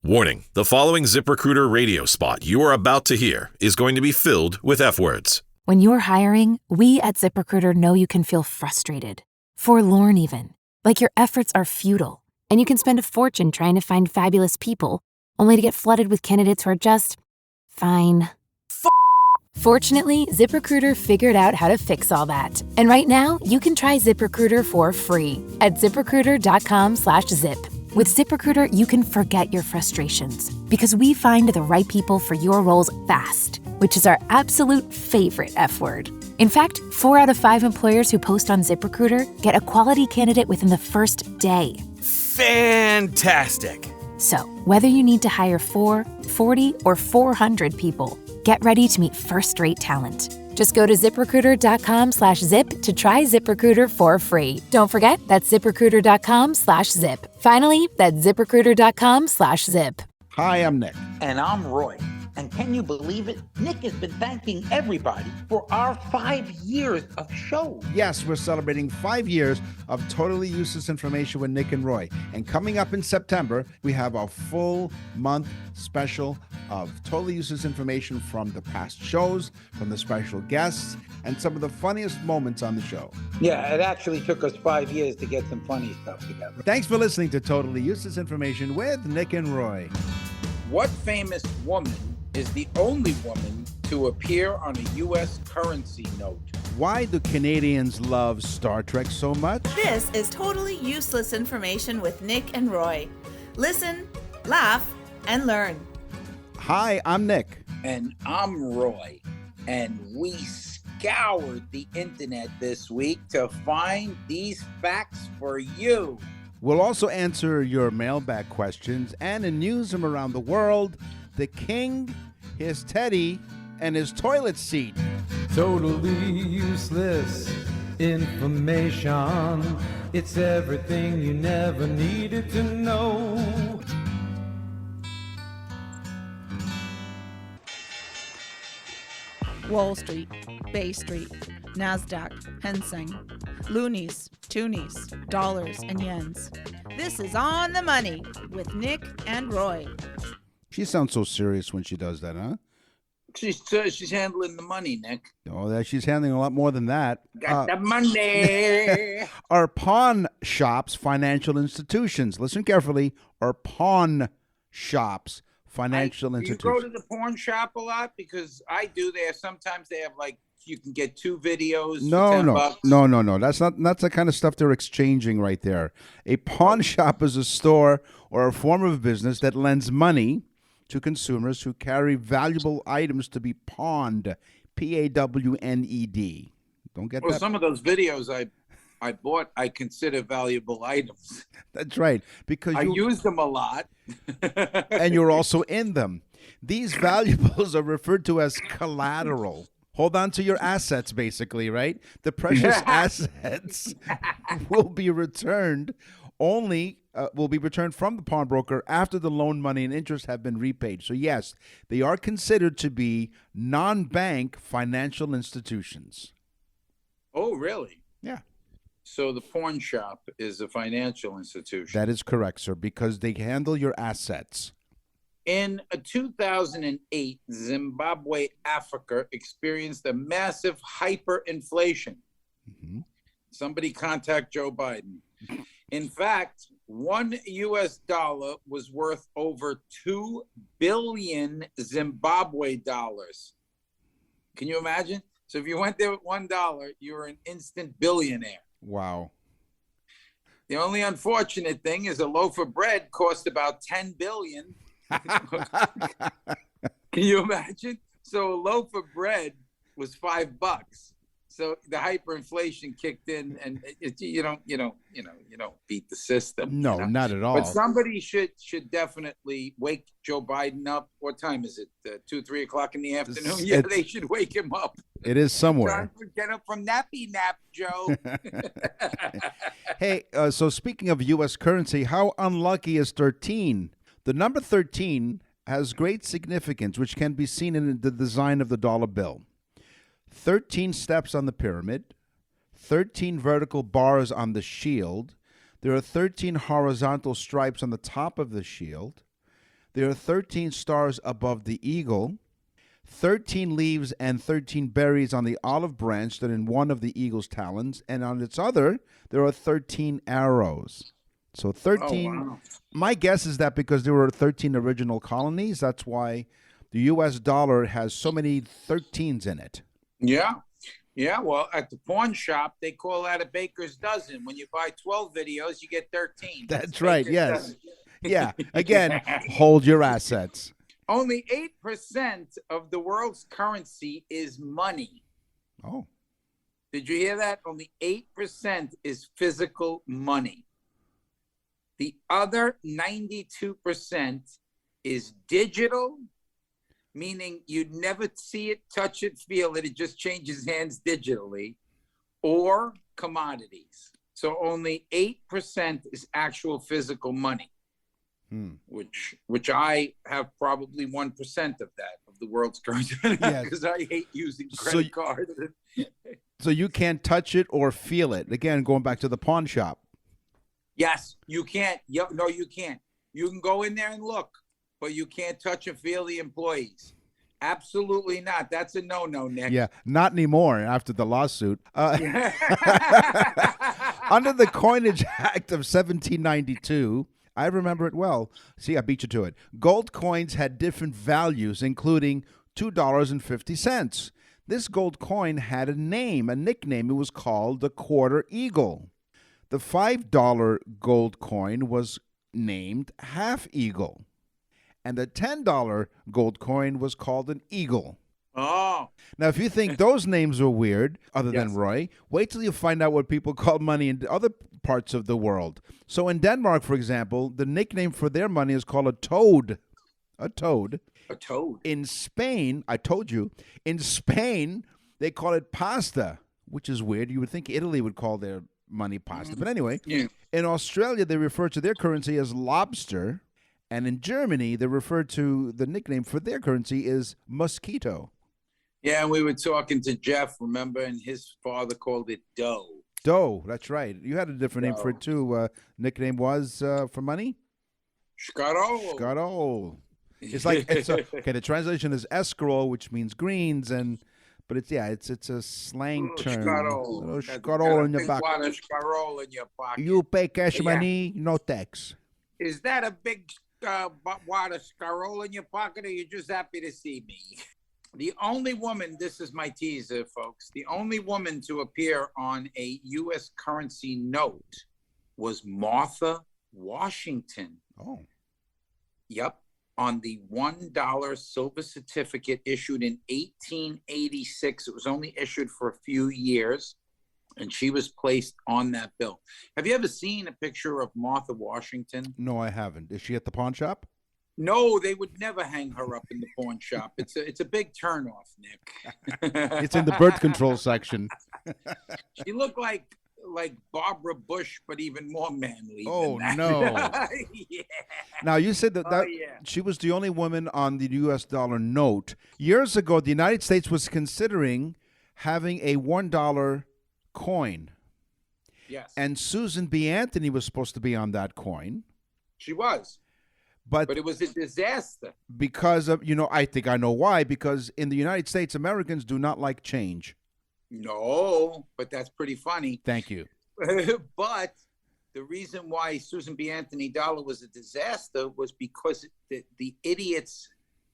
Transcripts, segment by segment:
Warning, the following ZipRecruiter radio spot you are about to hear is going to be filled with F words. When you're hiring, we at ZipRecruiter know you can feel frustrated, forlorn even, like your efforts are futile, and you can spend a fortune trying to find fabulous people, only to get flooded with candidates who are just fine. Fortunately, ZipRecruiter figured out how to fix all that. And right now, you can try ZipRecruiter for free at ZipRecruiter.com/zip. With ZipRecruiter, you can forget your frustrations because we find the right people for your roles fast, which is our absolute favorite F word. In fact, 4 out of 5 employers who post on ZipRecruiter get a quality candidate within the first day. Fantastic! So, whether you need to hire 4, 40, or 400 people, get ready to meet first-rate talent. Just go to ZipRecruiter.com/zip to try ZipRecruiter for free. Don't forget, that's ZipRecruiter.com/zip. Finally, that's ZipRecruiter.com/zip. Hi, I'm Nick. And I'm Roy. And can you believe it? Nick has been thanking everybody for our 5 years of shows. Yes, we're celebrating 5 years of totally useless information with Nick and Roy. And coming up in September, we have a full month special of totally useless information from the past shows, from the special guests, and some of the funniest moments on the show. Yeah, it actually took us 5 years to get some funny stuff together. Thanks for listening to Totally Useless Information with Nick and Roy. What famous woman is the only woman to appear on a U.S. currency note? Why do Canadians love Star Trek so much? This is Totally Useless Information with Nick and Roy. Listen, laugh, and learn. Hi, I'm Nick. And I'm Roy. And we scoured the internet this week to find these facts for you. We'll also answer your mailbag questions, and in news from around the world, the king, his teddy, and his toilet seat. Totally useless information. It's everything you never needed to know. Wall Street, Bay Street, NASDAQ, Hang Seng, loonies, toonies, dollars, and yens. This is On the Money with Nick and Roy. She sounds so serious when she does that, huh? She's handling the money, Nick. Oh, that she's handling a lot more than that. Got the money. Are pawn shops financial institutions? Listen carefully. Are pawn shops financial institutions? Do you go to the pawn shop a lot? Because I do. Sometimes they have you can get 2 videos. No. That's the kind of stuff they're exchanging right there. A pawn shop is a store or a form of business that lends money to consumers who carry valuable items to be pawned. PAWNED. Don't get that. Well, some of those videos I bought, I consider valuable items. That's right, because I use them a lot. And you're also in them. These valuables are referred to as collateral. Hold on to your assets, basically, right? The precious assets will be returned from the pawnbroker after the loan money and interest have been repaid. So yes, they are considered to be non-bank financial institutions. Oh, really? Yeah. So the pawn shop is a financial institution. That is correct, sir, because they handle your assets. In 2008, Zimbabwe, Africa experienced a massive hyperinflation. Mm-hmm. Somebody contact Joe Biden. In fact, $1 was worth over 2 billion Zimbabwe dollars. Can you imagine? So if you went there with $1, you were an instant billionaire. Wow. The only unfortunate thing is a loaf of bread cost about 10 billion. Can you imagine? So a loaf of bread was $5. So the hyperinflation kicked in, and you don't beat the system. No, not at all. But somebody should definitely wake Joe Biden up. What time is it? 2, 3 o'clock in the afternoon? Yeah, they should wake him up. It is somewhere. Get up from nappy nap, Joe. Hey, so speaking of U.S. currency, how unlucky is 13? The number 13 has great significance, which can be seen in the design of the dollar bill. 13 steps on the pyramid, 13 vertical bars on the shield. There are 13 horizontal stripes on the top of the shield. There are 13 stars above the eagle, 13 leaves and 13 berries on the olive branch that in one of the eagle's talons, and on its other, there are 13 arrows. So 13, Oh, wow. My guess is that because there were 13 original colonies, that's why the U.S. dollar has so many 13s in it. Yeah. Yeah, well, at the pawn shop, they call that a baker's dozen. When you buy 12 videos, you get 13. That's right, baker's yes. dozen. Yeah, again, hold your assets. Only 8% of the world's currency is money. Oh. Did you hear that? Only 8% is physical money. The other 92% is digital, meaning you'd never see it, touch it, feel it. It just changes hands digitally, or commodities. So only 8% is actual physical money, which I have probably 1% of that, of the world's currency, because I hate using credit cards. So you can't touch it or feel it. Again, going back to the pawn shop. Yes, you can't. No, you can't. You can go in there and look, but you can't touch or feel the employees. Absolutely not. That's a no-no, Nick. Yeah, not anymore after the lawsuit. Under the Coinage Act of 1792, I remember it well. See, I beat you to it. Gold coins had different values, including $2.50. This gold coin had a name, a nickname. It was called the quarter eagle. The $5 gold coin was named half eagle. And the $10 gold coin was called an eagle. Oh. Now, if you think those names are weird, other than Roy, wait till you find out what people call money in other parts of the world. So in Denmark, for example, the nickname for their money is called a toad. A toad. A toad. In Spain, I told you, in Spain, they call it pasta, which is weird. You would think Italy would call their money pasta. But anyway, in Australia, they refer to their currency as lobster. And in Germany, they refer to the nickname for their currency is mosquito. Yeah, and we were talking to Jeff, remember, and his father called it dough. Dough, that's right. You had a different name for it, too. Nickname was for money? Scarol. Scarol. It's like, okay, the translation is escarole, which means greens, but it's a slang term. Scarol. Scarol in your pocket. Scarol in your pocket. You pay cash money, no tax. Is that a big wad of Scarol in your pocket, or are you just happy to see me? The only woman, this is my teaser, folks, the only woman to appear on a U.S. currency note was Martha Washington. Oh. Yep. On the $1 silver certificate issued in 1886. It was only issued for a few years, and she was placed on that bill. Have you ever seen a picture of Martha Washington? No, I haven't. Is she at the pawn shop? No, they would never hang her up in the pawn shop. It's a big turnoff, Nick. It's in the birth control section. She looked like Barbara Bush, but even more manly. Oh, than that. no. Yeah. Now, you said that she was the only woman on the U.S. dollar note. Years ago, the United States was considering having a $1 coin. Yes. And Susan B. Anthony was supposed to be on that coin. She was. But it was a disaster. Because of, I think I know why. Because in the United States, Americans do not like change. No, but that's pretty funny. Thank you. But the reason why Susan B. Anthony dollar was a disaster was because the idiots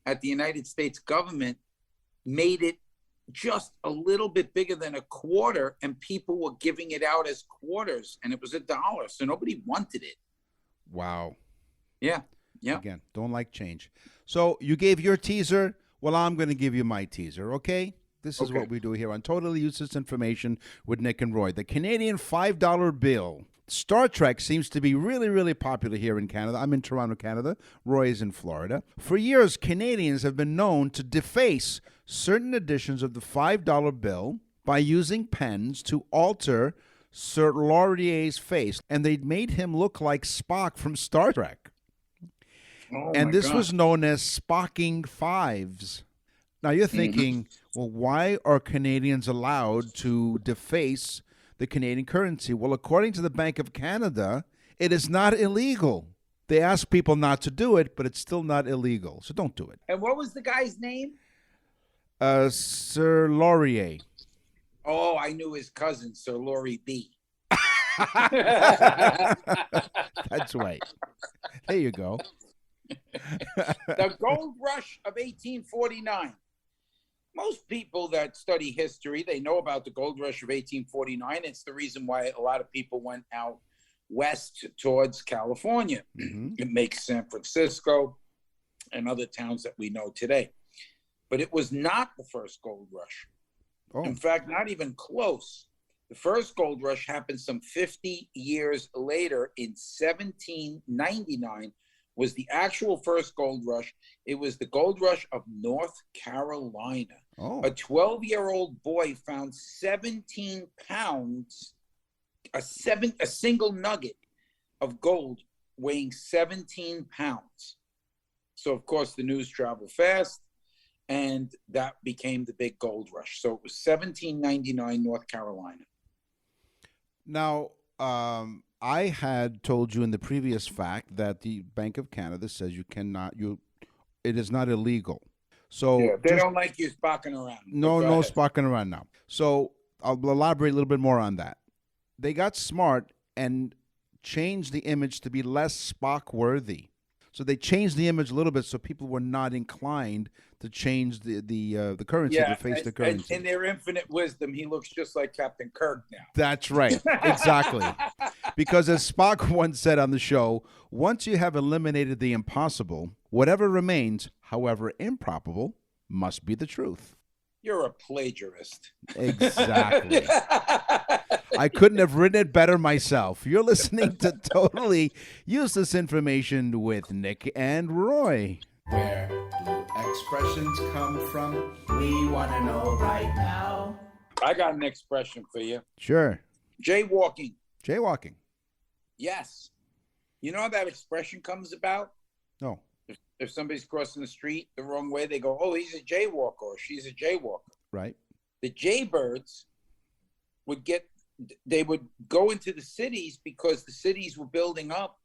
at the United States government made it just a little bit bigger than a quarter, and people were giving it out as quarters, and it was $1, so nobody wanted it. Wow. Yeah. Yeah. Again, don't like change. So you gave your teaser. Well, I'm going to give you my teaser, okay? This is what we do here on Totally Useless Information with Nick and Roy. The Canadian $5 bill. Star Trek seems to be really, really popular here in Canada. I'm in Toronto, Canada. Roy is in Florida. For years, Canadians have been known to deface certain editions of the $5 bill by using pens to alter Sir Laurier's face. And they made him look like Spock from Star Trek. Oh, and this was known as Spocking Fives. Now you're thinking, well, why are Canadians allowed to deface the Canadian currency? Well, according to the Bank of Canada, it is not illegal. They ask people not to do it, but it's still not illegal. So don't do it. And what was the guy's name? Sir Laurier. Oh, I knew his cousin, Sir Laurie B. That's right. There you go. The gold rush of 1849. Most people that study history, they know about the gold rush of 1849. It's the reason why a lot of people went out west towards California. Mm-hmm. It makes San Francisco and other towns that we know today. But it was not the first gold rush. Oh. In fact, not even close. The first gold rush happened some 50 years later in 1799 was the actual first gold rush. It was the gold rush of North Carolina. Oh. A 12-year-old boy found 17 pounds, a single nugget of gold weighing 17 pounds. So, of course, the news traveled fast, and that became the big gold rush. So it was 1799, North Carolina. Now, I had told you in the previous fact that the Bank of Canada says it is not illegal. So yeah, they don't like you spocking around. No spocking around now. So I'll elaborate a little bit more on that. They got smart and changed the image to be less Spock worthy. So they changed the image a little bit so people were not inclined to change the currency, to face the currency. In their infinite wisdom, he looks just like Captain Kirk now. That's right. Exactly. Because as Spock once said on the show, once you have eliminated the impossible, whatever remains, however improbable, must be the truth. You're a plagiarist. Exactly. I couldn't have written it better myself. You're listening to Totally Useless Information with Nick and Roy. Where do expressions come from? We want to know right now. I got an expression for you. Sure. Jaywalking. Jaywalking. Yes. You know how that expression comes about? No. If somebody's crossing the street the wrong way, they go, oh, he's a jaywalker or she's a jaywalker. Right. The jaybirds would go into the cities because the cities were building up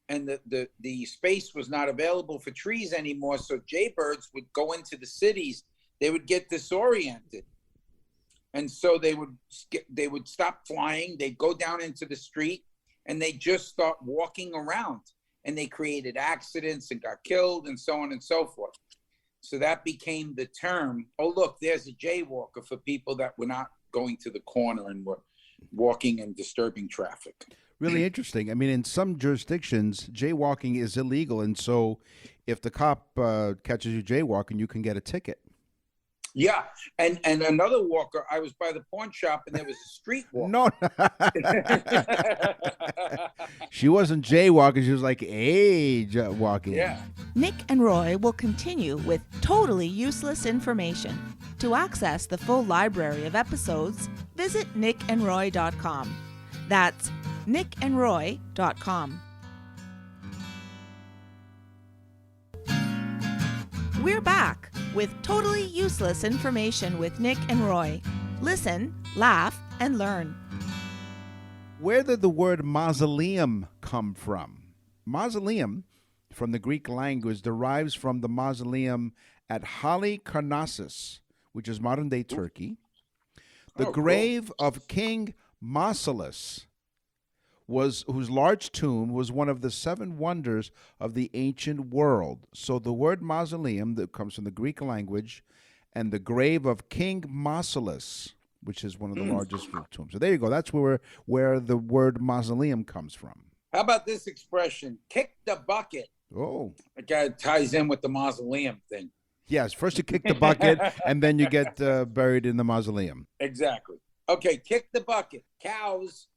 and the space was not available for trees anymore. So jaybirds would go into the cities. They would get disoriented. And so they would stop flying. They'd go down into the street and they just start walking around. And they created accidents and got killed and so on and so forth. So that became the term, oh, look, there's a jaywalker for people that were not going to the corner and were walking and disturbing traffic. Really interesting. I mean, in some jurisdictions, jaywalking is illegal. And so if the cop catches you jaywalking, you can get a ticket. Yeah. And another walker, I was by the pawn shop and there was a street walker. No. She wasn't jaywalking. She was like walking. Yeah. Nick and Roy will continue with totally useless information. To access the full library of episodes, visit nickandroy.com. That's nickandroy.com. We're back with totally useless information with Nick and Roy. Listen, laugh, and learn. Where did the word mausoleum come from? Mausoleum, from the Greek language, derives from the mausoleum at Halikarnassus, which is modern-day Turkey. The grave of King Mausolus, whose large tomb was one of the 7 wonders of the ancient world. So the word mausoleum, that comes from the Greek language, and the grave of King Mausolus, which is one of the largest tombs. So there you go. That's where the word mausoleum comes from. How about this expression, kick the bucket? Oh. It kind of ties in with the mausoleum thing. Yes, first you kick the bucket, and then you get buried in the mausoleum. Exactly. Okay, kick the bucket. Cows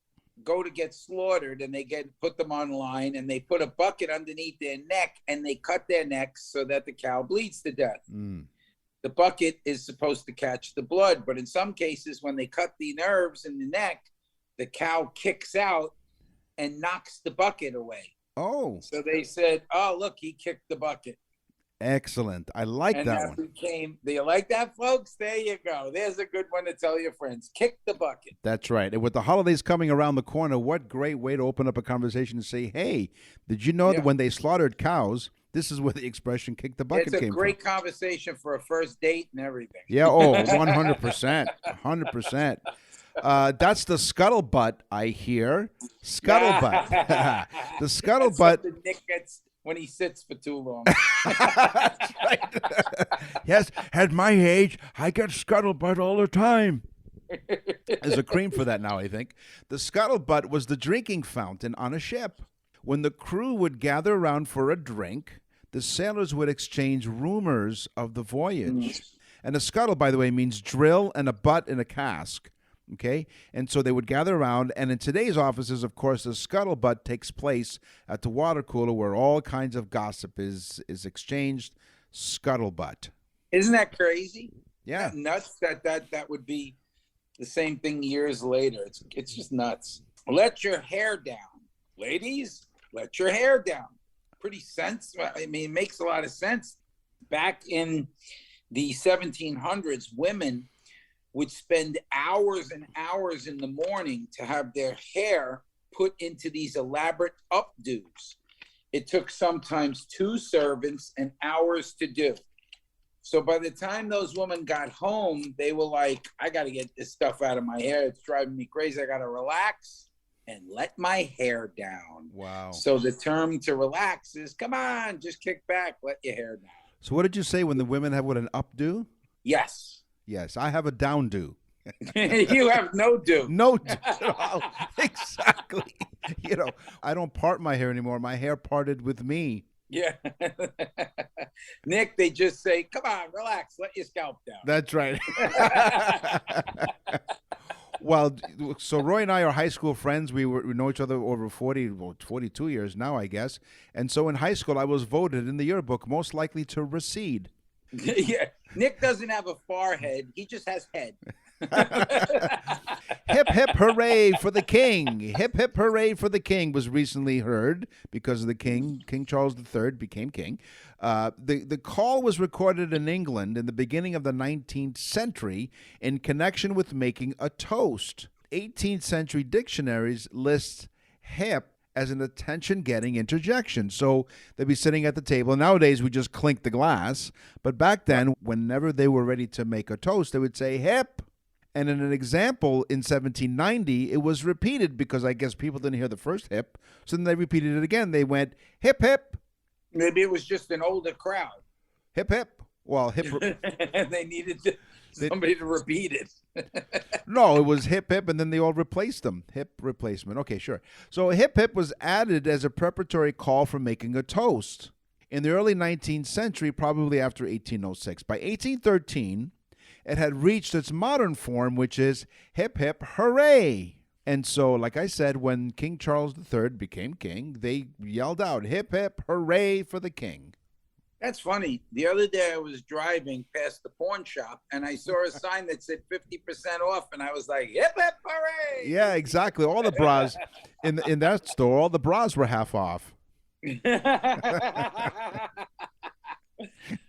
go to get slaughtered, and they put them on line, and they put a bucket underneath their neck, and they cut their necks so that the cow bleeds to death. The bucket is supposed to catch the blood, but in some cases, when they cut the nerves in the neck, the cow kicks out and knocks the bucket away. Oh. So they said, oh, look, he kicked the bucket. Excellent. I like And that that one. became, do you like that, folks? There you go. There's a good one to tell your friends. Kick the bucket. That's right. And with the holidays coming around the corner, what great way to open up a conversation and say, hey, did you know that when they slaughtered cows, this is where the expression kick the bucket It's a came great from? conversation for a first date and everything. Yeah, 100%. 100%. That's the scuttlebutt, I hear. Scuttlebutt. The scuttlebutt. That's something Nick gets when he sits for too long. That's right. Yes, at my age, I get scuttlebutt all the time. There's a cream for that now, I think. The scuttlebutt was the drinking fountain on a ship. When the crew would gather around for a drink, the sailors would exchange rumors of the voyage. And a scuttle, by the way, means drill and a butt in a cask. Okay? And so they would gather around, and in today's offices, of course, the scuttlebutt takes place at the water cooler where all kinds of gossip is exchanged. Scuttlebutt. Isn't that crazy? Yeah. Isn't that nuts that would be the same thing years later. It's just nuts. Let your hair down. Ladies, let your hair down. Pretty sense. I mean, it makes a lot of sense. Back in the 1700s, women would spend hours and hours in the morning to have their hair put into these elaborate updos. It took sometimes 2 servants and hours to do. So by the time those women got home, they were like, I got to get this stuff out of my hair. It's driving me crazy. I got to relax and let my hair down. Wow. So the term to relax is, come on, just kick back, let your hair down. So what did you say when the women have what, an updo? Yes. Yes, I have a downdo. You have no do. No do. Exactly. I don't part my hair anymore. My hair parted with me. Yeah. Nick, they just say, come on, relax, let your scalp down. That's right. Well, so Roy and I are high school friends. We know each other over 42 years now, I guess. And so in high school, I was voted in the yearbook most likely to recede. Yeah. Nick doesn't have a forehead. He just has head. Hip, hip, hooray for the king. Hip, hip, hooray for the king was recently heard because of the king. King Charles III became king. The call was recorded in England in the beginning of the 19th century in connection with making a toast. 18th century dictionaries list hip as an attention-getting interjection. So they'd be sitting at the table. Nowadays, we just clink the glass. But back then, whenever they were ready to make a toast, they would say, hip. And in an example, in 1790, it was repeated because I guess people didn't hear the first hip. So then they repeated it again. They went, hip, hip. Maybe it was just an older crowd. Hip, hip. Well, hip. They needed somebody to repeat it. No, it was hip, hip, and then they all replaced them. Hip replacement. Okay, sure. So hip, hip was added as a preparatory call for making a toast in the early 19th century, probably after 1806. By 1813, it had reached its modern form, which is hip, hip, hooray. And so, like I said, when King Charles III became king, they yelled out, hip, hip, hooray for the king. That's funny. The other day I was driving past the pawn shop and I saw a sign that said 50% off, and I was like, hip, hip, hooray. Yeah, exactly. All the bras in that store, all the bras were half off.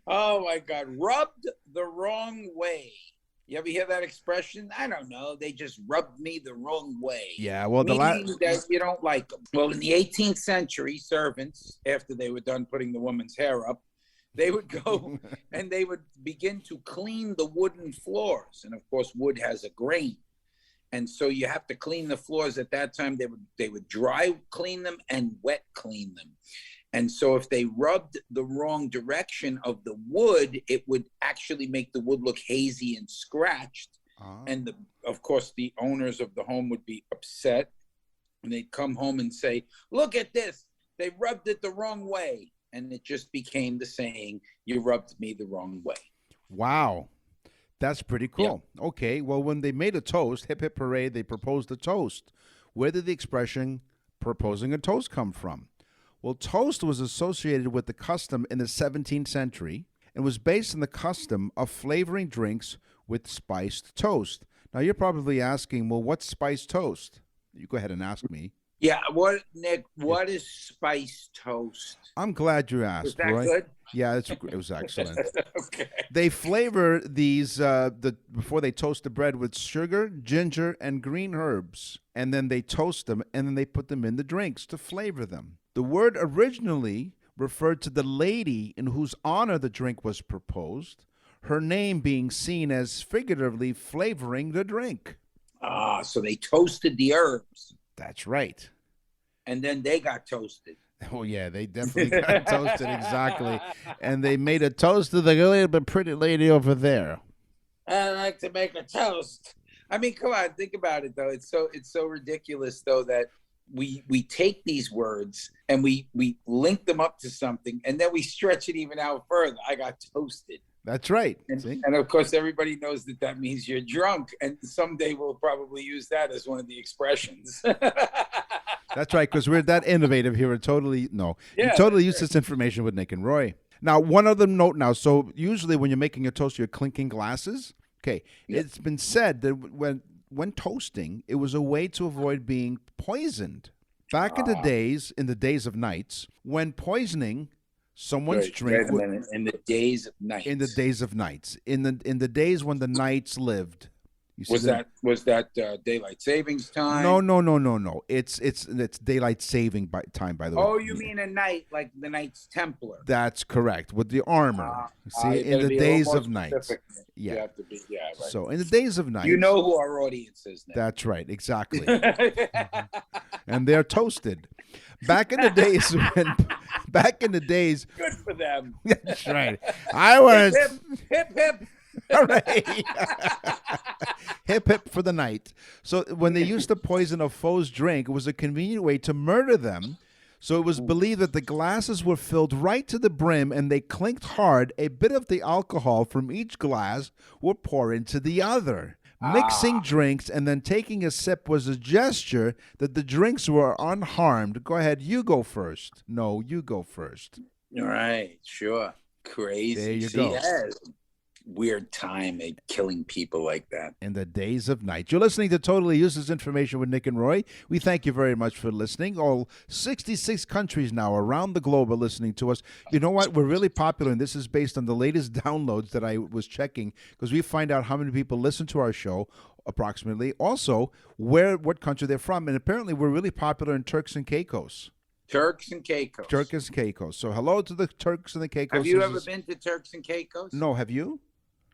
Oh, my God. Rubbed the wrong way. You ever hear that expression? I don't know. They just rubbed me the wrong way. Yeah, well, meaning that you don't like them. Well, in the 18th century, servants, after they were done putting the woman's hair up, they would go and they would begin to clean the wooden floors. And, of course, wood has a grain. And so you have to clean the floors. At that time, they would dry clean them and wet clean them. And so if they rubbed the wrong direction of the wood, it would actually make the wood look hazy and scratched. And, of course, the owners of the home would be upset. And they'd come home and say, look at this. They rubbed it the wrong way. And it just became the saying, you rubbed me the wrong way. Wow. That's pretty cool. Yeah. Okay, well, when they made a toast, hip, hip, hooray, they proposed a toast. Where did the expression proposing a toast come from? Well, toast was associated with the custom in the 17th century and was based on the custom of flavoring drinks with spiced toast. Now, you're probably asking, well, what's spiced toast? You go ahead and ask me. Yeah. What, Nick? What is spice toast? I'm glad you asked. Was that Roy. good? Yeah, it was excellent. Okay. They flavor these before they toast the bread with sugar, ginger, and green herbs, and then they toast them, and then they put them in the drinks to flavor them. The word originally referred to the lady in whose honor the drink was proposed, her name being seen as figuratively flavoring the drink. Ah, so they toasted the herbs, That's right. and then they got toasted. Oh, yeah, they definitely got toasted, exactly. And they made a toast to the little bit pretty lady over there. I like to make a toast. I mean, come on, think about it though. It's so ridiculous though that we take these words and we link them up to something, and then we stretch it even out further. I got toasted. That's right. And of course, everybody knows that means you're drunk. And someday we'll probably use that as one of the expressions. That's right, because we're that innovative here. Totally use this information with Nick and Roy. Now, one other note now. So usually when you're making a toast, you're clinking glasses. Okay. Yeah. It's been said that when toasting, it was a way to avoid being poisoned. Back in the days of nights, when poisoning someone's drink. In the days of nights. In the days of nights. In the days when the knights lived. Was that daylight savings time? No. It's daylight saving time, by the way. Oh, you mean a knight, like the Knights Templar? That's correct, with the armor. In the days of nights. Yeah. You have to be, yeah, right. So in the days of nights. You know who our audience is now. That's right, exactly. And they're toasted. Back in the days. Good for them. That's right. I was hip hip. All right. Hip hip for the night. So when they used to poison a foe's drink, it was a convenient way to murder them. So it was believed that the glasses were filled right to the brim and they clinked hard. A bit of the alcohol from each glass would pour into the other. Mixing drinks and then taking a sip was a gesture that the drinks were unharmed. Go ahead, you go first. No, you go first. All right, sure. Crazy. There you go. Weird time at killing people like that. In the days of night. You're listening to Totally Useless Information with Nick and Roy. We thank you very much for listening. All 66 countries now around the globe are listening to us. You know what? We're really popular, and this is based on the latest downloads that I was checking, because we find out how many people listen to our show approximately. Also, what country they're from. And apparently we're really popular in Turks and Caicos. Turks and Caicos. Turks and Caicos. So hello to the Turks and the Caicos. Have you ever been to Turks and Caicos? No, have you?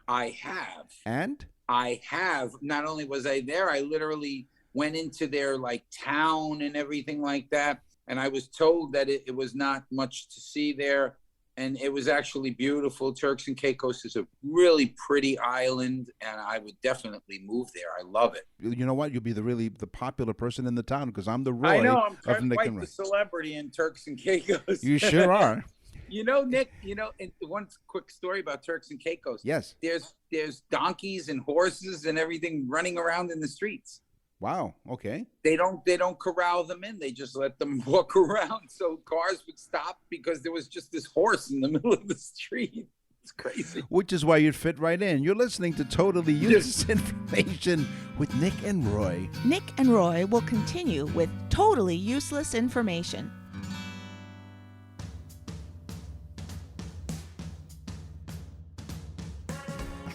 I have. And? I have. Not only was I there, I literally went into their like town and everything like that. And I was told that it was not much to see there. And it was actually beautiful. Turks and Caicos is a really pretty island, and I would definitely move there. I love it. You know what? You'll be the popular person in the town, because I'm the Roy. I know. I'm quite the celebrity in Turks and Caicos. You sure are. You know, Nick, and one quick story about Turks and Caicos. Yes. There's donkeys and horses and everything running around in the streets. Wow. Okay. They don't corral them in. They just let them walk around. So cars would stop because there was just this horse in the middle of the street. It's crazy. Which is why you'd fit right in. You're listening to Totally Useless Information with Nick and Roy. Nick and Roy will continue with Totally Useless Information.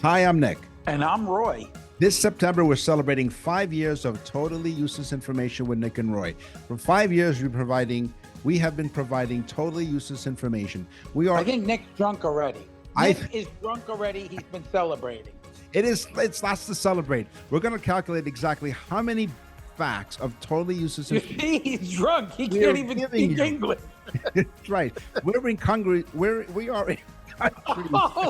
Hi, I'm Nick. And I'm Roy. This September, we're celebrating 5 years of Totally Useless Information with Nick and Roy. For 5 years, we have been providing totally useless information. I think Nick's drunk already. Nick is drunk already. He's been celebrating. It's lots to celebrate. We're going to calculate exactly how many facts of totally useless information. He's drunk. He can't even speak English. That's right. We are in countries. Oh,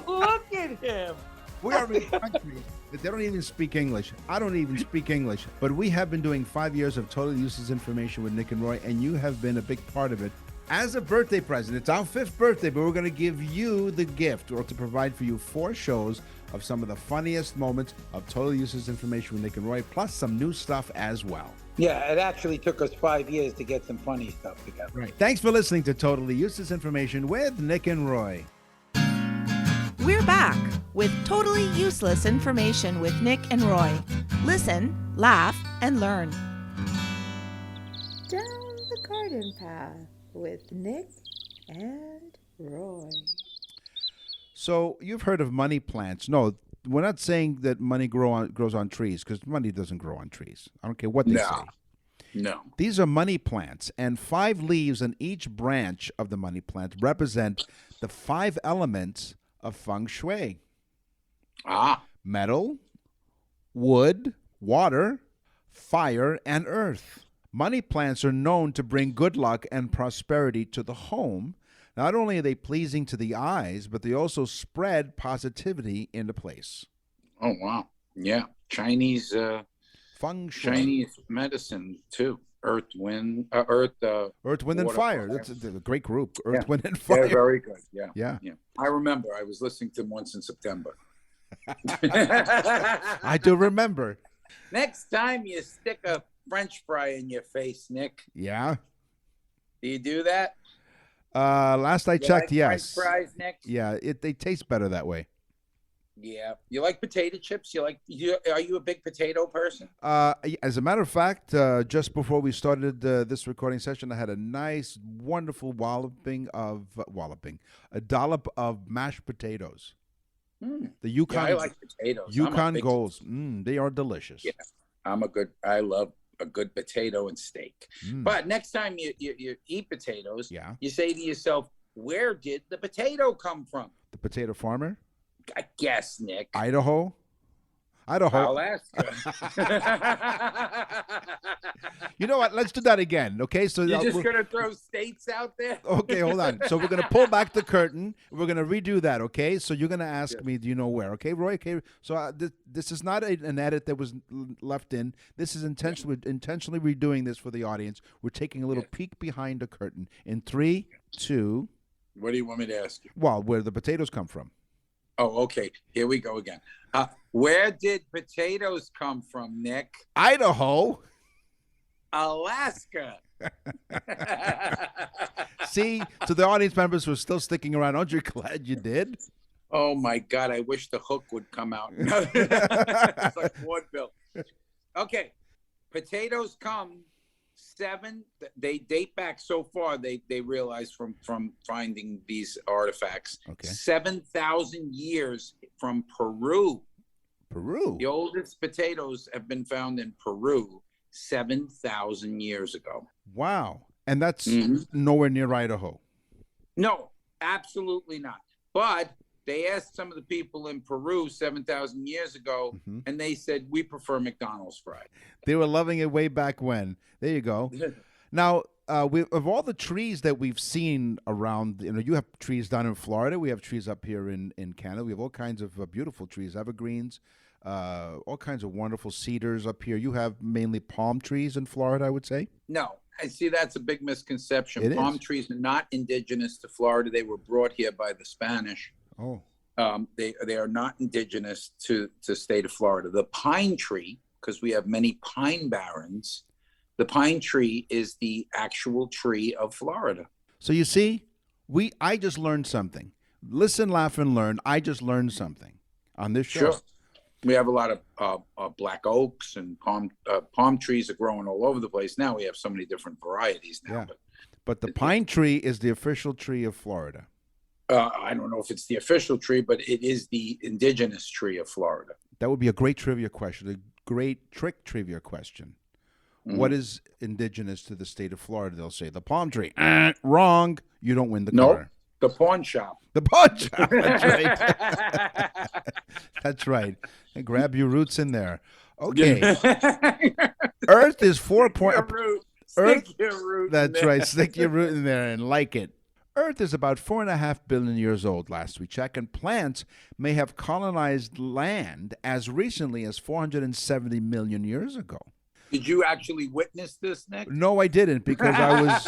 look at him. We are in countries that they don't even speak English. I don't even speak English. But we have been doing 5 years of totally useless information with Nick and Roy, and you have been a big part of it. As a birthday present, it's our 5th birthday, but we're going to give you the gift, or to provide for you 4 shows of some of the funniest moments of totally useless information with Nick and Roy, plus some new stuff as well. Yeah, it actually took us 5 years to get some funny stuff together. Right. Thanks for listening to Totally Useless Information with Nick and Roy. We're back with Totally Useless Information with Nick and Roy. Listen, laugh, and learn. Down the Garden Path with Nick and Roy. So you've heard of money plants. No, we're not saying that money grows on trees, because money doesn't grow on trees. I don't care what they say. No. These are money plants, and 5 leaves on each branch of the money plant represent the 5 elements of feng shui. Metal, wood, water, fire, and earth. Money plants are known to bring good luck and prosperity to the home. Not only are they pleasing to the eyes, but they also spread positivity into place. Oh, wow. Yeah. Chinese feng shui. Chinese medicine, too. Earth, wind, wind, and fire. That's a great group. Earth, wind, and fire. Yeah, very good. Yeah. Yeah. I remember. I was listening to them once in September. I do remember. Next time you stick a French fry in your face, Nick. Yeah. Do you do that? Last I checked, yes. French fries, Nick? Yeah, they taste better that way. Yeah. You like potato chips? Are you a big potato person? As a matter of fact, just before we started this recording session, I had a nice, wonderful a dollop of mashed potatoes. The Yukon, I like potatoes. Yukon Golds. They are delicious. Yeah, I love a good potato and steak. But next time you eat potatoes, you say to yourself, where did the potato come from? The potato farmer? I guess, Nick. Idaho. I'll ask you. You know what? Let's do that again, okay? So you're just going to throw states out there? Okay, hold on. So we're going to pull back the curtain. We're going to redo that, okay? So you're going to ask me, do you know where? Okay, Roy? Okay. So this is not an edit that was left in. This is intentionally redoing this for the audience. We're taking a little peek behind the curtain. In 3, 2. What do you want me to ask you? Well, where the potatoes come from. Oh, okay. Here we go again. Where did potatoes come from, Nick? Idaho. Alaska. See, to the audience members who are still sticking around, aren't you glad you did? Oh, my God. I wish the hook would come out. It's like vaudeville. Okay. Potatoes come they date back so far, they realize from finding these artifacts, 7,000 years from Peru. The oldest potatoes have been found in Peru 7,000 years ago. Wow. And that's nowhere near Idaho. No, absolutely not. But they asked some of the people in Peru 7,000 years ago, and they said, we prefer McDonald's fried. They were loving it way back when. There you go. Now, of all the trees that we've seen around, you have trees down in Florida. We have trees up here in Canada. We have all kinds of beautiful trees, evergreens, all kinds of wonderful cedars up here. You have mainly palm trees in Florida, I would say? No. I see that's a big misconception. Palm trees are not indigenous to Florida. They were brought here by the Spanish. Oh. They are not indigenous to the state of Florida. The pine tree, because we have many pine barrens, the pine tree is the actual tree of Florida. So you see, I just learned something. Listen, laugh, and learn. I just learned something on this show. Sure. We have a lot of black oaks and palm trees are growing all over the place. Now we have so many different varieties now. Yeah. But the pine tree is the official tree of Florida. I don't know if it's the official tree, but it is the indigenous tree of Florida. That would be a great trivia question, a great trick trivia question. What is indigenous to the state of Florida? They'll say the palm tree. Wrong. You don't win the car. The pawn shop. The pawn shop. That's right. That's right. And grab your roots in there. Okay. Earth is 4 point. Stick your root. That's right. Stick your root in there and like it. Earth is about 4.5 billion years old, last we checked, and plants may have colonized land as recently as 470 million years ago. Did you actually witness this, Nick? No, I didn't, because I was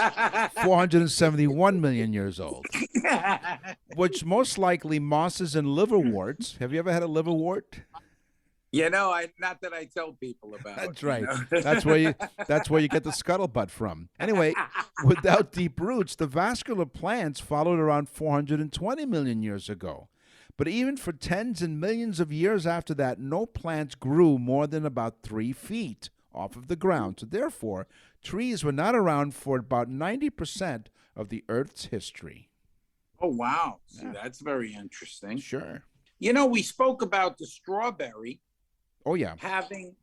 471 million years old. Which most likely mosses and liverworts. Have you ever had a liverwort? Not that I tell people about. That's right. That's where you get the scuttlebutt from. Anyway, without deep roots, the vascular plants followed around 420 million years ago. But even for tens and millions of years after that, no plants grew more than about 3 feet off of the ground. So therefore, trees were not around for about 90% of the Earth's history. Oh, wow. See, Yeah. that's very interesting. Sure. You know, we spoke about the strawberry Oh, yeah. having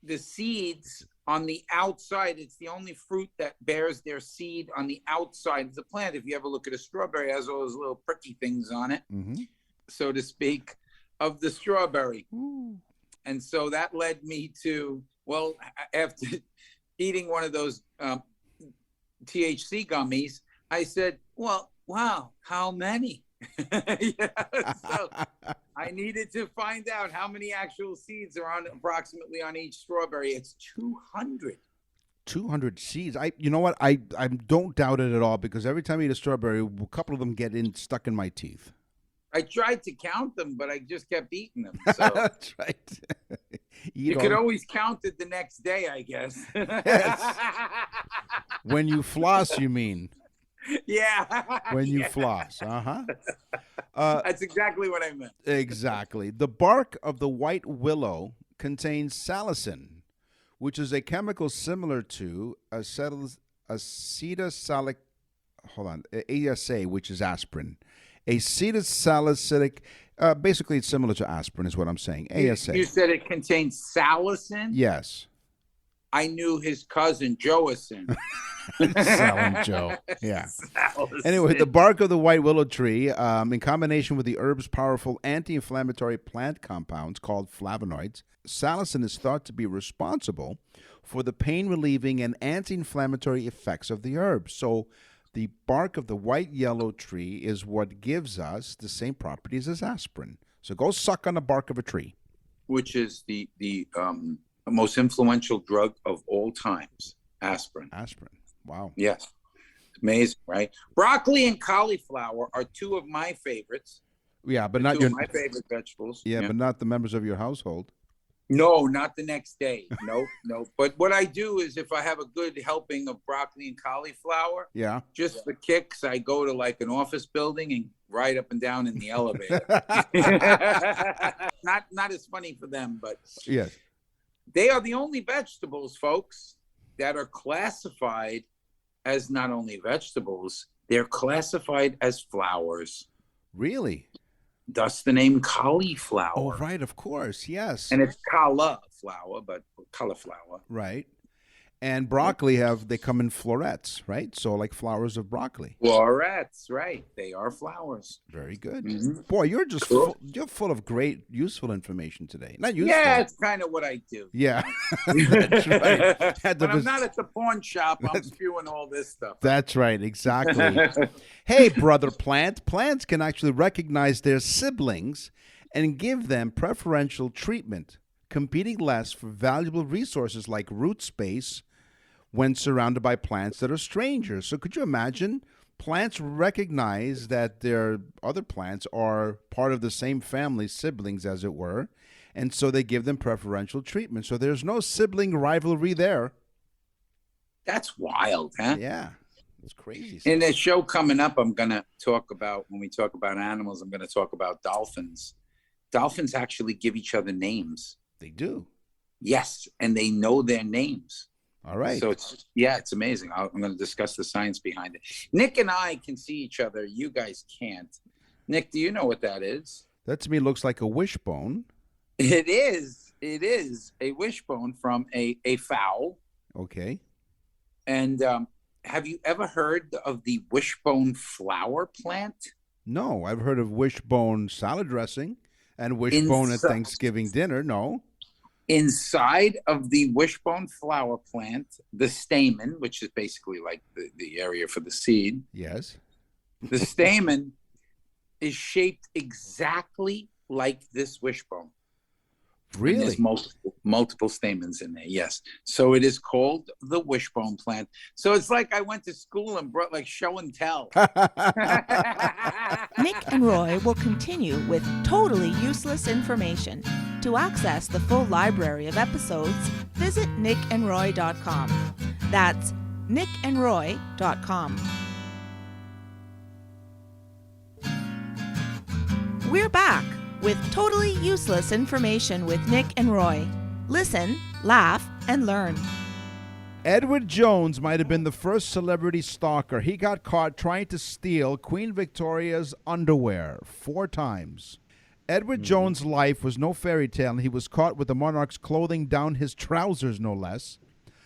the seeds on the outside. It's the only fruit that bears their seed on the outside of the plant. If you ever look at a strawberry, it has all those little pricky things on it, so to speak, of the strawberry. Ooh. And so that led me to, well, after eating one of those THC gummies, I said, well, wow, how many? So I needed to find out how many actual seeds are on approximately on each strawberry. It's 200. 200 seeds. You know what? I don't doubt it at all, because every time I eat a strawberry, a couple of them get stuck in my teeth. I tried to count them, but I just kept eating them. So That's right. you could always count it the next day, I guess. Yes. When you floss, you mean? Yeah. When you Yeah. floss. That's exactly what I meant. Exactly. The bark of the white willow contains salicin, which is a chemical similar to acetylsalicylic, ASA, which is aspirin. Acetylsalicylic, basically it's similar to aspirin is what I'm saying. ASA. You said it contains salicin? Yes. I knew his cousin, Joacin. Selling Joe. Yeah. Salicin. Anyway, the bark of the white willow tree, in combination with the herb's powerful anti-inflammatory plant compounds called flavonoids, salicin is thought to be responsible for the pain-relieving and anti-inflammatory effects of the herb. So the bark of the white yellow tree is what gives us the same properties as aspirin. So go suck on the bark of a tree. Which is the most influential drug of all times, aspirin. Aspirin. Wow. Yes. Amazing, right? Broccoli and cauliflower are two of my favorites. Yeah, but not Two your of my favorite vegetables. Yeah, but not the members of your household. No, not the next day. No. But what I do is if I have a good helping of broccoli and cauliflower, Yeah. just for kicks, I go to like an office building and ride up and down in the elevator. Not as funny for them, but Yes. they are the only vegetables, folks, that are classified as not only vegetables, they're classified as flowers. Really? Thus the name cauliflower. Oh, right, of course. Yes. And it's cauliflower, but cauliflower. Right. And broccoli they come in florets, right? So like flowers of broccoli. Florets, right. They are flowers. Very good. Mhm. Boy, you're just Cool. you're full of great, useful information today. Not useful. Yeah, it's kind of what I do. Yeah. That's right. Had to When I'm vis- not at the pawn shop, I'm spewing all this stuff. That's right, exactly. Hey, brother plant. Plants can actually recognize their siblings and give them preferential treatment, competing less for valuable resources like root space when surrounded by plants that are strangers. So could you imagine? Plants recognize that their other plants are part of the same family, siblings as it were, and so they give them preferential treatment. So there's no sibling rivalry there. That's wild, huh? Yeah, it's crazy. In the show coming up, I'm going to talk about, when we talk about animals, I'm going to talk about dolphins. Dolphins actually give each other names. They do. Yes, and they know their names. All right. So it's amazing. I'm going to discuss the science behind it. Nick and I can see each other. You guys can't. Nick, do you know what that is? That to me looks like a wishbone. It is. It is a wishbone from a fowl. Okay. And have you ever heard of the wishbone flower plant? No, I've heard of wishbone salad dressing and wishbone at Thanksgiving dinner. No. Inside of the wishbone flower plant, the stamen, which is basically like the area for the seed, Yes. the stamen is shaped exactly like this wishbone. And Really? there's multiple stamens in there, yes. So it is called the wishbone plant. So it's like I went to school and brought like show and tell. Nick and Roy will continue with totally useless information. To access the full library of episodes, visit nickandroy.com. That's nickandroy.com. We're back with totally useless information with Nick and Roy. Listen, laugh, and learn. Edward Jones might have been the first celebrity stalker. He got caught trying to steal Queen Victoria's underwear 4 times. Edward Jones' life was no fairy tale, and he was caught with the monarch's clothing down his trousers, no less.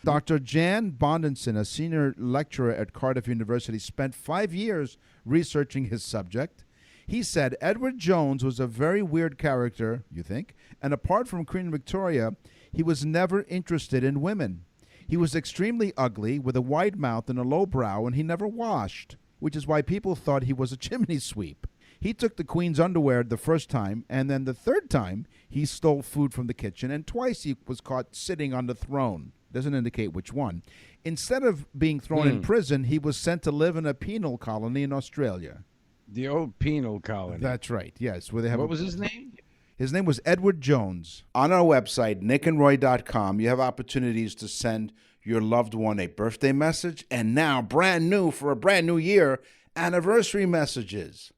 Dr. Jan Bondenson, a senior lecturer at Cardiff University, spent 5 years researching his subject. He said Edward Jones was a very weird character, you think, and apart from Queen Victoria, he was never interested in women. He was extremely ugly, with a wide mouth and a low brow, and he never washed, which is why people thought he was a chimney sweep. He took the Queen's underwear the first time, and then the third time, he stole food from the kitchen, and twice he was caught sitting on the throne. Doesn't indicate which one. Instead of being thrown in prison, he was sent to live in a penal colony in Australia. The old penal colony. That's right, yes. Where they have What was his name? His name was Edward Jones. On our website, nickandroy.com, you have opportunities to send your loved one a birthday message, and now, brand new for a brand new year, anniversary messages.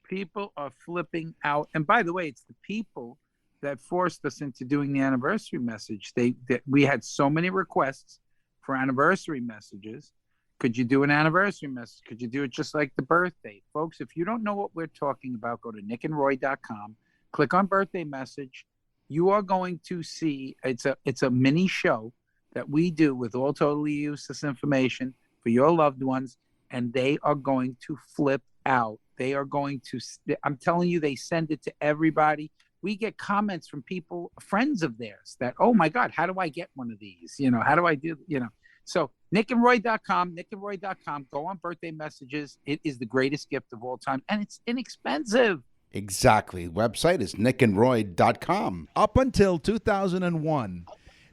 People are flipping out. And by the way, it's the people that forced us into doing the anniversary message. We had so many requests for anniversary messages. Could you do an anniversary message? Could you do it just like the birthday? Folks, if you don't know what we're talking about, go to nickandroy.com, click on birthday message. You are going to see it's a mini show that we do with all totally useless information for your loved ones, and they are going to flip out. They are going to, I'm telling you, they send it to everybody. We get comments from people, friends of theirs, that, oh my God, how do I get one of these? How do I do, So nickandroy.com, go on birthday messages. It is the greatest gift of all time, and it's inexpensive. Exactly. Website is nickandroy.com. Up until 2001,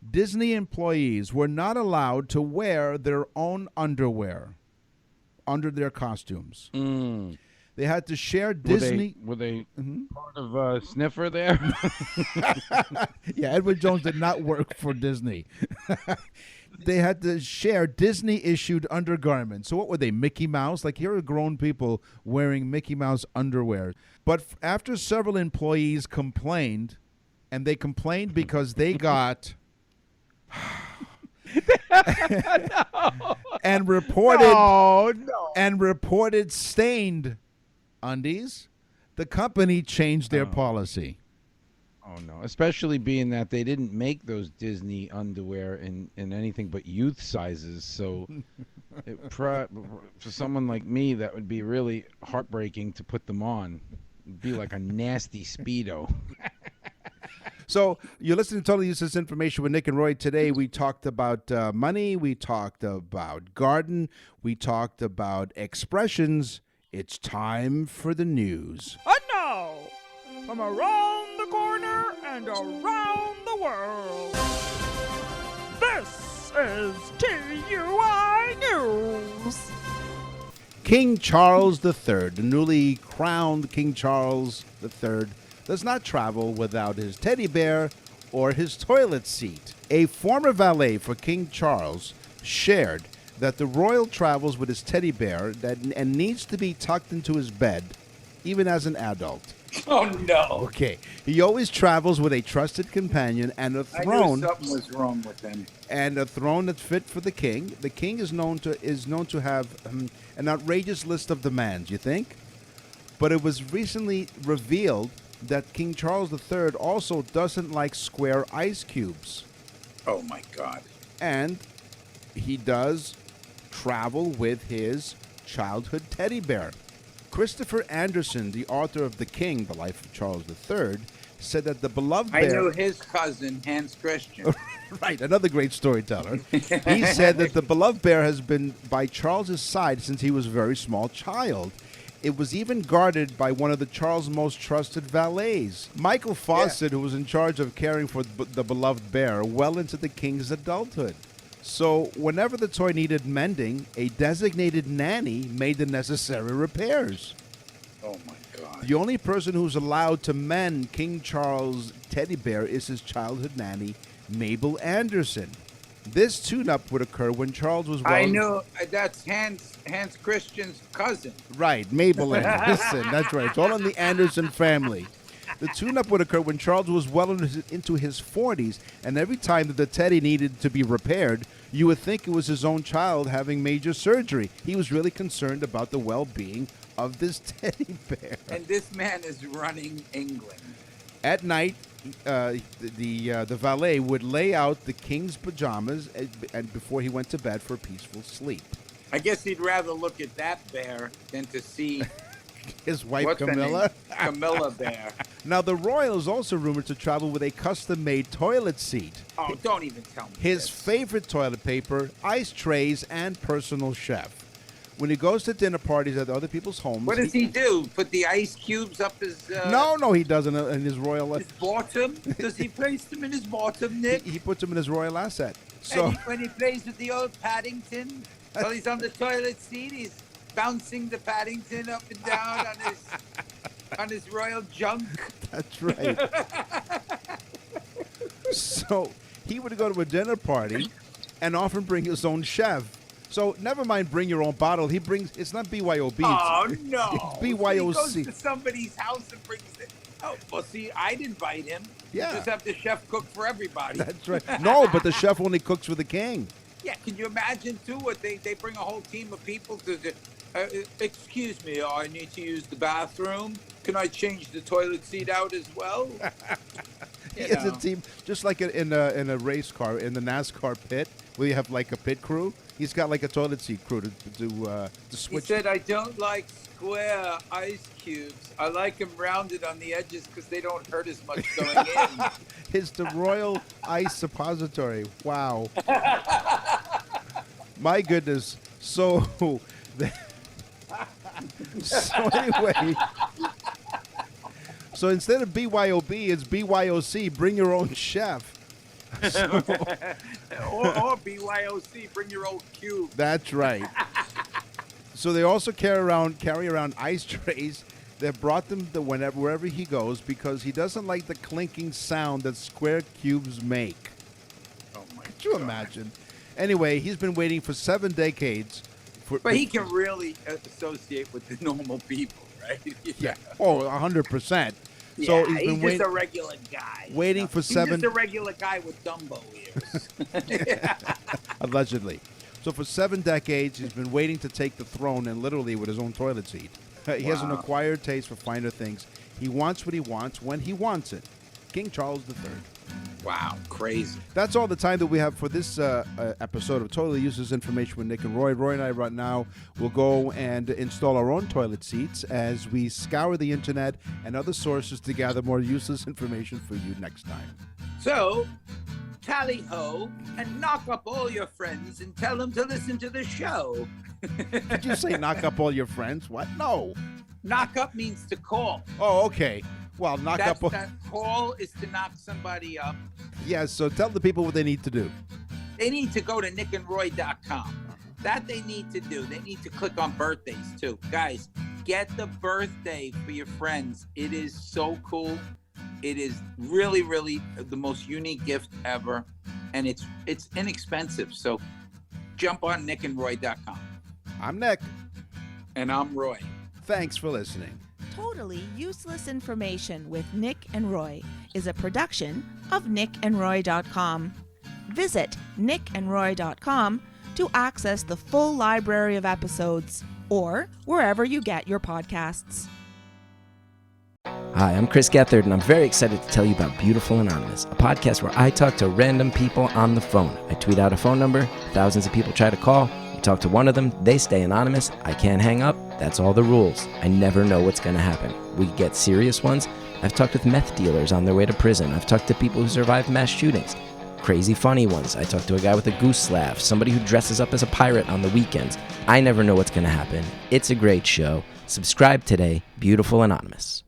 Disney employees were not allowed to wear their own underwear under their costumes. They had to share Disney. Were they part of Sniffer there? Yeah, Edward Jones did not work for Disney. They had to share Disney-issued undergarments. So what were they, Mickey Mouse? Like, here are grown people wearing Mickey Mouse underwear. But after several employees complained, and they complained because they got... and reported stained undies, the company changed their policy. Oh no, especially being that they didn't make those Disney underwear in anything but youth sizes, so for someone like me that would be really heartbreaking to put them on. It'd be like a nasty Speedo. So you're listening to Totally Useless Information with Nick and Roy. Today we talked about money, we talked about garden, we talked about expressions. It's time for the news. And now, from around the corner and around the world, this is TUI News. King Charles III, the newly crowned King Charles III, does not travel without his teddy bear or his toilet seat. A former valet for King Charles shared that the royal travels with his teddy bear and needs to be tucked into his bed, even as an adult. Oh, no. Okay. He always travels with a trusted companion and a throne. I knew something was wrong with him. And a throne that's fit for the king. The king is known to have an outrageous list of demands, you think? But it was recently revealed that King Charles III also doesn't like square ice cubes. Oh, my God. And he does travel with his childhood teddy bear. Christopher Anderson, the author of The King, The Life of Charles III, said that the beloved bear... I knew his cousin, Hans Christian. Right, another great storyteller. He said that the beloved bear has been by Charles's side since he was a very small child. It was even guarded by one of Charles' most trusted valets, Michael Fawcett, who was in charge of caring for the beloved bear well into the king's adulthood. So whenever the toy needed mending, a designated nanny made the necessary repairs. Oh, my God. The only person who's allowed to mend King Charles' teddy bear is his childhood nanny, Mabel Anderson. This tune-up would occur when Charles was... I knew. That's Hans Christian's cousin. Right, Mabel Anderson. That's right. It's all in the Anderson family. The tune-up would occur when Charles was well into his 40s, and every time that the teddy needed to be repaired, you would think it was his own child having major surgery. He was really concerned about the well-being of this teddy bear. And this man is running England. At night, the valet would lay out the king's pajamas and before he went to bed for a peaceful sleep. I guess he'd rather look at that bear than to see his wife, what's Camilla. Camilla Bear. Now, the royal is also rumored to travel with a custom-made toilet seat. Oh, don't even tell me His this. favorite toilet paper, ice trays, and personal chef. When he goes to dinner parties at other people's homes... What does he do? Put the ice cubes up his... No, he doesn't in his royal... His bottom? Does he place them in his bottom, Nick? He puts them in his royal asset. So And when he plays with the old Paddington, while he's on the toilet seat, he's bouncing the Paddington up and down on his royal junk. That's right. So he would go to a dinner party and often bring his own chef. So never mind bring your own bottle. He brings, it's not BYOB. Oh, no. It's BYOC. He goes to somebody's house and brings it. Oh, well, see, I'd invite him. Yeah. You just have the chef cook for everybody. That's right. No, but the chef only cooks for the king. Yeah, can you imagine, too, what they bring a whole team of people to excuse me, I need to use the bathroom. Can I change the toilet seat out as well? He has a team, just like in a race car, in the NASCAR pit, where you have like a pit crew. He's got like a toilet seat crew to switch. He said, I don't like square ice cubes. I like them rounded on the edges because they don't hurt as much going in. It's the Royal Ice Suppository. Wow. My goodness. So anyway, so instead of BYOB, it's BYOC. Bring your own chef. or BYOC, bring your old cube. That's right. So they also carry around ice trays. They brought them wherever he goes because he doesn't like the clinking sound that square cubes make. Oh my God. Could you imagine? Anyway, he's been waiting for 7 decades. But he can really associate with the normal people, right? Yeah. Oh, 100%. Yeah, So he's just a regular guy. Waiting for 7. He's just a regular guy with Dumbo ears. Allegedly. So for 7 decades, he's been waiting to take the throne, and literally with his own toilet seat. He has an acquired taste for finer things. He wants what he wants when he wants it. King Charles III. Wow, crazy. That's all the time that we have for this episode of Totally Useless Information with Nick and Roy. Roy and I right now will go and install our own toilet seats as we scour the internet and other sources to gather more useless information for you next time. So, tally-ho and knock up all your friends and tell them to listen to the show. Did you say knock up all your friends? What? No. Knock up means to call. Oh, okay. Well, knock up. That call is to knock somebody up. Yes, so tell the people what they need to do. They need to go to nickandroy.com. That they need to do. They need to click on birthdays, too. Guys, get the birthday for your friends. It is so cool. It is really, really the most unique gift ever. And it's inexpensive. So jump on nickandroy.com. I'm Nick. And I'm Roy. Thanks for listening. Totally Useless Information with Nick and Roy is a production of nickandroy.com. Visit nickandroy.com to access the full library of episodes or wherever you get your podcasts. Hi, I'm Chris Gethard, and I'm very excited to tell you about Beautiful Anonymous, a podcast where I talk to random people on the phone. I tweet out a phone number, thousands of people try to call. You talk to one of them, they stay anonymous, I can't hang up, that's all the rules. I never know what's going to happen. We get serious ones. I've talked with meth dealers on their way to prison. I've talked to people who survived mass shootings. Crazy funny ones. I talked to a guy with a goose laugh, somebody who dresses up as a pirate on the weekends. I never know what's going to happen. It's a great show. Subscribe today, Beautiful Anonymous.